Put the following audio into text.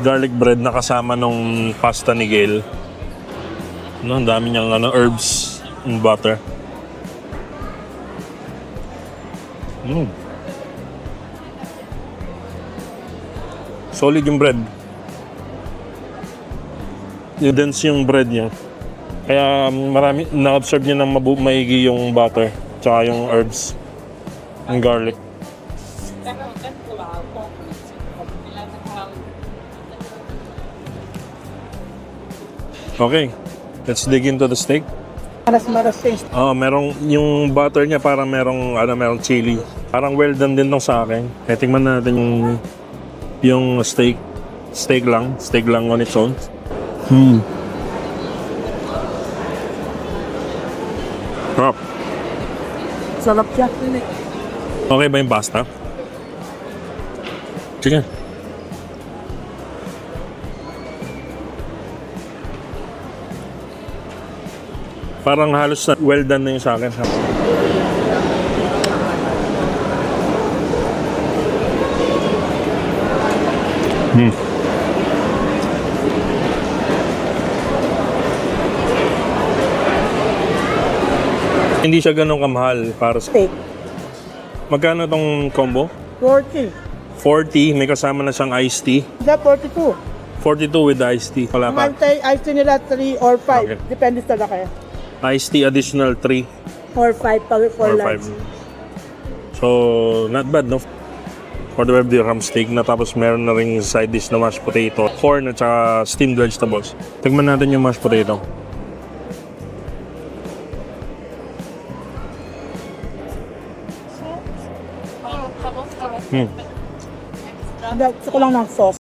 garlic bread na kasama nung pasta ni Gail. No, ang dami niyang herbs and butter. Solid yung bread. Dense yung bread niya. Kaya marami, na-absorb niya ng maigi yung butter. Tsaka yung herbs. Yung garlic. Okay. Let's dig into the steak. Maras taste. Merong yung butter niya parang merong chili. Parang well done din tong sa akin. Tingnan natin yung steak. Steak lang on its own. Sarap. Sarap siya. Okay ba yung pasta? Sige. Parang halos well done na yung sa akin. Hindi siya ganun kamahal para sa... Steak. Magkano tong combo? 40. 40, may kasama na siyang iced tea. Hindi, 42. 42 with iced tea. Wala pa. Ice tea nila 3 or 5. Okay. Depende sa laki. Iced tea additional 3 Or 5 pag for or lunch. 5. So, not bad, no? 45 dirham steak na tapos meron na ring side dish na mashed potato, corn at saka steamed vegetables. Tignan natin yung mashed potato. Gusto ko lang ng sauce.